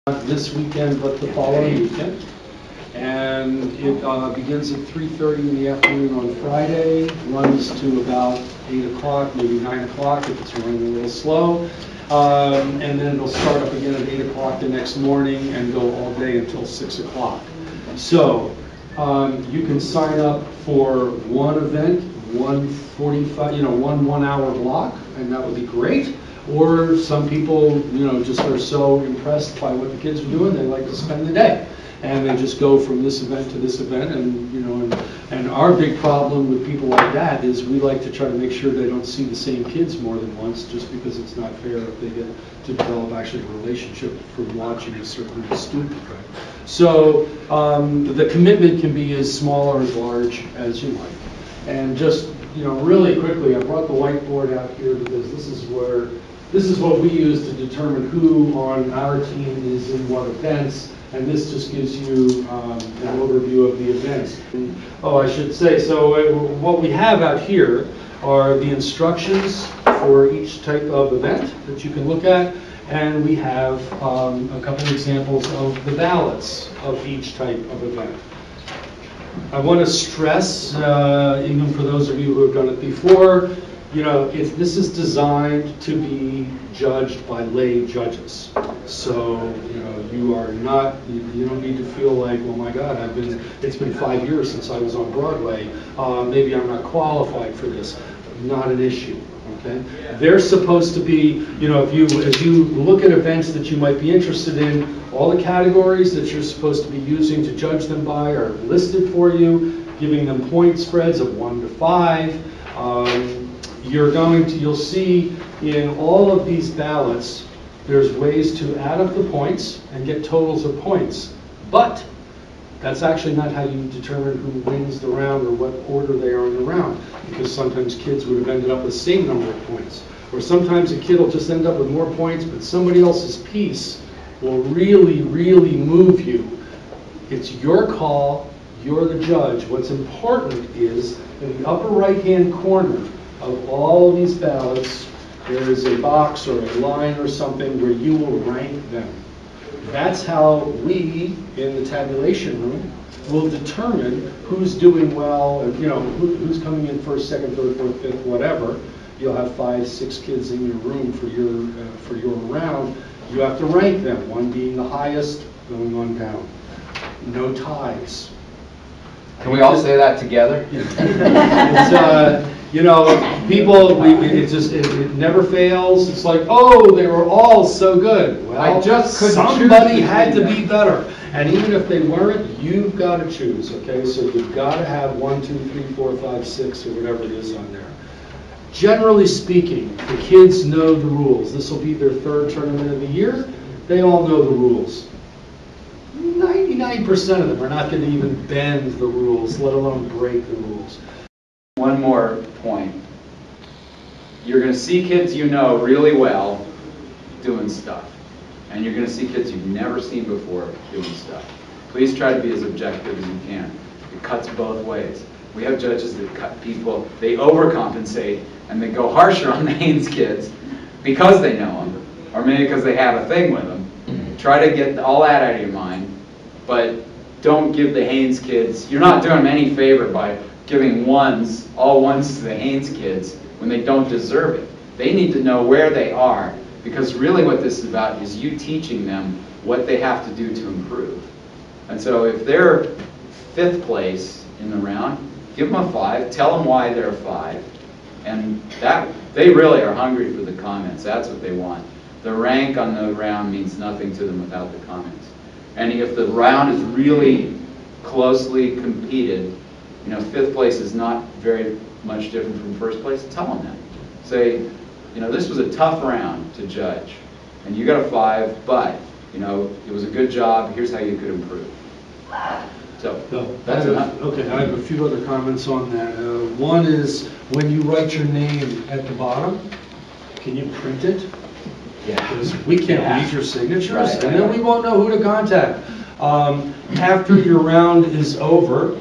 Not this weekend, but the following weekend. And it begins at 3:30 in the afternoon on Friday, runs to about 8 o'clock, maybe 9 o'clock if it's running a little slow. And then it'll start up again at 8 o'clock the next morning and go all day until 6 o'clock. So you can sign up for one event, one 1 hour block, and that would be great. Or some people, just are so impressed by what the kids are doing, they like to spend the day. And they just go from this event to this event, and our big problem with people like that is we like to try to make sure they don't see the same kids more than once, just because it's not fair if they get to develop actually a relationship from watching a certain student. So the commitment can be as small or as large as you like. And just, really quickly, I brought the whiteboard out here because this is what we use to determine who on our team is in what events, and this just gives you an overview of the events. Oh, I should say, so what we have out here are the instructions for each type of event that you can look at, and we have a couple examples of the ballots of each type of event. I want to stress, even for those of you who have done it before, if this is designed to be judged by lay judges. So, you are not, you don't need to feel like, oh my God, it's been 5 years since I was on Broadway. Maybe I'm not qualified for this. Not an issue, okay? They're supposed to be, as you look at events that you might be interested in, all the categories that you're supposed to be using to judge them by are listed for you, giving them point spreads of 1 to 5. You'll see in all of these ballots, there's ways to add up the points and get totals of points. But that's actually not how you determine who wins the round or what order they are in the round, because sometimes kids would have ended up with the same number of points. Or sometimes a kid will just end up with more points, but somebody else's piece will really, really move you. It's your call. You're the judge. What's important is in the upper right-hand corner of all of these ballots, there is a box or a line or something where you will rank them. That's how we, in the tabulation room, will determine who's doing well, and who's coming in first, second, third, fourth, fifth, whatever. You'll have 5, 6 kids in your room for your round. You have to rank them, one being the highest, going on down. No ties. Can we all say that together? People, it never fails. It's like, oh, they were all so good. Well, somebody had to be better. And even if they weren't, you've got to choose, okay? So you've got to have 1, 2, 3, 4, 5, 6, or whatever it is on there. Generally speaking, the kids know the rules. This will be their 3rd tournament of the year. They all know the rules. 99% of them are not going to even bend the rules, let alone break the rules. One more point. You're going to see kids really well doing stuff. And you're going to see kids you've never seen before doing stuff. Please try to be as objective as you can. It cuts both ways. We have judges that cut people, they overcompensate, and they go harsher on the Haynes kids because they know them, or maybe because they have a thing with them. Try to get all that out of your mind, but don't give the Haynes kids, you're not doing them any favor by giving all ones to the Haynes kids when they don't deserve it. They need to know where they are, because really what this is about is you teaching them what they have to do to improve. And so if they're 5th place in the round, give them a 5, tell them why they're a 5, and they really are hungry for the comments. That's what they want. The rank on the round means nothing to them without the comments. And if the round is really closely competed, 5th place is not very much different from 1st place, tell them that. Say, this was a tough round to judge, and you got a 5, but, it was a good job, here's how you could improve. So, that's enough. Okay, I have a few other comments on that. One is, when you write your name at the bottom, can you print it? Yeah. Because we can't read your signatures, right, and then we won't know who to contact. After your round is over,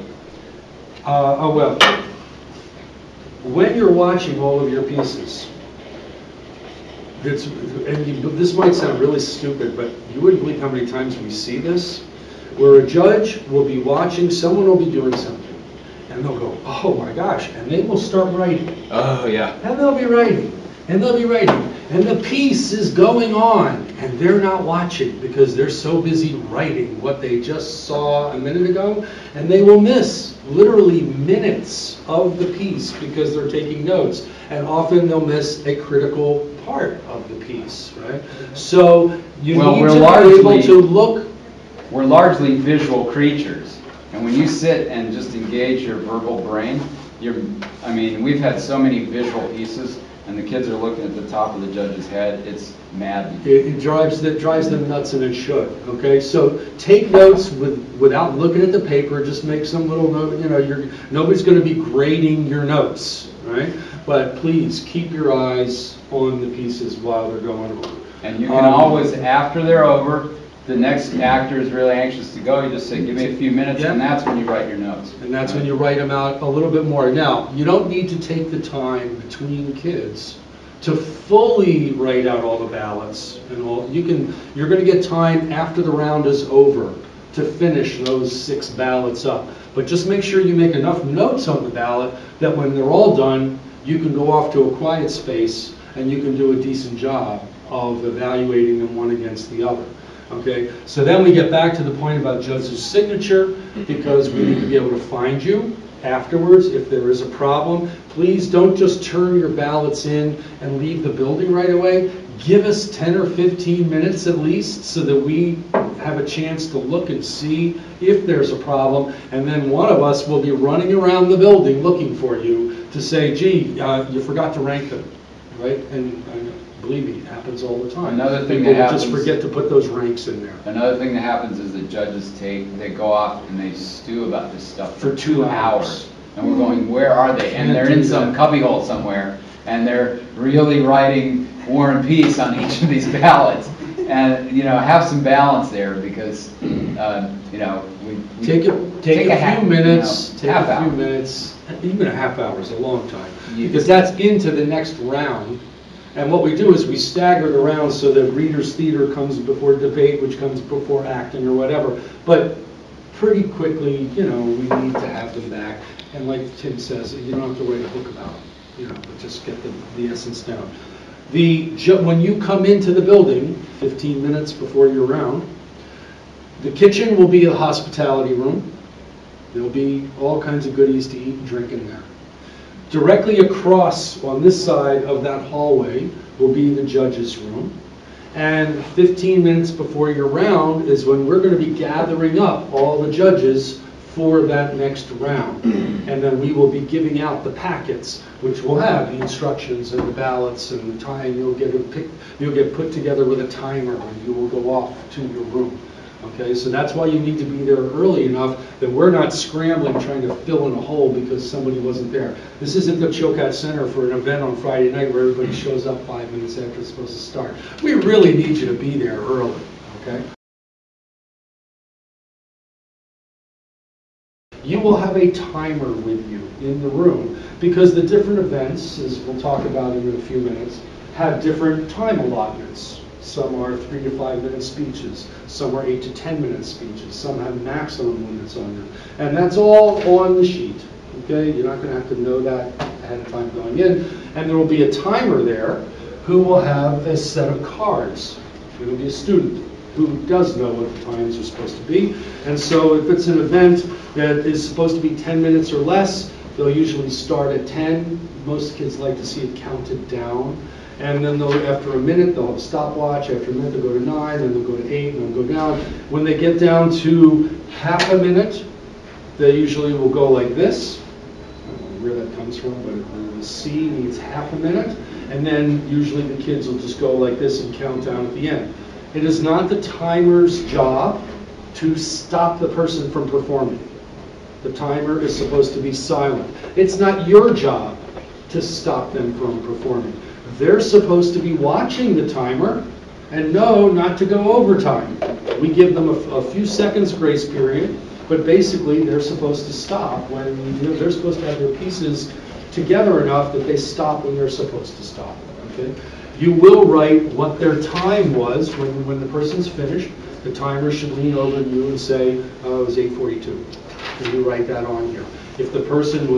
when you're watching all of your pieces, This might sound really stupid, but you wouldn't believe how many times we see this, where a judge will be watching, someone will be doing something, and they'll go, oh my gosh, and they will start writing. Oh, yeah. And they'll be writing, and they'll be writing, and the piece is going on, and they're not watching because they're so busy writing what they just saw a minute ago, and they will miss literally minutes of the piece because they're taking notes, and often they'll miss a critical part of the piece, right? So you need to be able to look. We're largely visual creatures, and when you sit and just engage your verbal brain, we've had so many visual pieces, and the kids are looking at the top of the judge's head. It's maddening. It drives them nuts, and it should. Okay, so take notes without looking at the paper. Just make some little note. Nobody's going to be grading your notes, right? But please keep your eyes on the pieces while they're going on. And you can always, after they're over, the next actor is really anxious to go. You just say, give me a few minutes, yeah. And that's when you write your notes. And that's when you write them out a little bit more. Now, you don't need to take the time between kids to fully write out all the ballots and all. You're going to get time after the round is over to finish those 6 ballots up. But just make sure you make enough notes on the ballot that when they're all done, you can go off to a quiet space and you can do a decent job of evaluating them one against the other. Okay, so then we get back to the point about judge's signature, because we need to be able to find you afterwards if there is a problem. Please don't just turn your ballots in and leave the building right away. Give us 10 or 15 minutes at least so that we have a chance to look and see if there's a problem, and then one of us will be running around the building looking for you to say, gee, you forgot to rank them, right? And believe me, it happens all the time. Another thing People that happens, just forget to put those ranks in there. Another thing that happens is that judges they go off and they stew about this stuff for 2 hours. And we're going, where are they? And they're in some cubbyhole somewhere, and they're really writing War and Peace on each of these ballots. And have some balance there, because we take a few minutes. Take half a few hour. minutes. Even a half hour is a long time, Yeah. because that's into the next round. And what we do is we stagger the rounds so that readers' theater comes before debate, which comes before acting or whatever. But pretty quickly, we need to have them back. And like Tim says, you don't have to write a book about it, but just get the essence down. When you come into the building, 15 minutes before your round, the kitchen will be a hospitality room. There'll be all kinds of goodies to eat and drink in there. Directly across on this side of that hallway will be the judge's room. And 15 minutes before your round is when we're going to be gathering up all the judges for that next round. And then we will be giving out the packets, which will have the instructions and the ballots and the time. You'll get put together with a timer, and you will go off to your room. Okay, so that's why you need to be there early enough that we're not scrambling trying to fill in a hole because somebody wasn't there. This isn't the Chilkat Center for an event on Friday night where everybody shows up 5 minutes after it's supposed to start. We really need you to be there early, okay? You will have a timer with you in the room because the different events, as we'll talk about in a few minutes, have different time allotments. Some are 3 to 5 minute speeches. Some are 8 to 10 minute speeches. Some have maximum limits on them. And that's all on the sheet. Okay? You're not going to have to know that ahead of time going in. And there will be a timer there who will have a set of cards. It will be a student who does know what the times are supposed to be. And so if it's an event that is supposed to be 10 minutes or less, they'll usually start at 10. Most kids like to see it counted down. And then after a minute, they'll have a stopwatch. After a minute, they'll go to 9, then they'll go to 8, and they'll go down. When they get down to half a minute, they usually will go like this. I don't know where that comes from, but the C means half a minute. And then usually the kids will just go like this and count down at the end. It is not the timer's job to stop the person from performing. The timer is supposed to be silent. It's not your job to stop them from performing. They're supposed to be watching the timer and know not to go over time. We give them a few seconds grace period, but basically they're supposed to stop when they're supposed to have their pieces together enough that they stop when they're supposed to stop. Okay? You will write what their time was when the person's finished. The timer should lean over to you and say, oh, it was 8:42. And you write that on here. If the person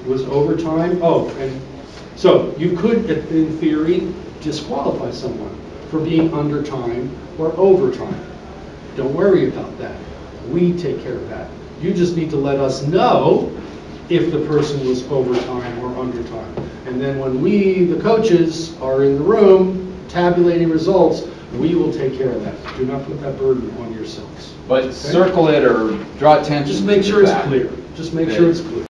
was overtime, and so you could, in theory, disqualify someone for being undertime or overtime. Don't worry about that. We take care of that. You just need to let us know if the person was overtime or undertime. And then when we, the coaches, are in the room tabulating results, we will take care of that. Do not put that burden on yourselves. But Okay? circle it or draw attention. Just make sure to it's that. clear. Just make sure it's clear.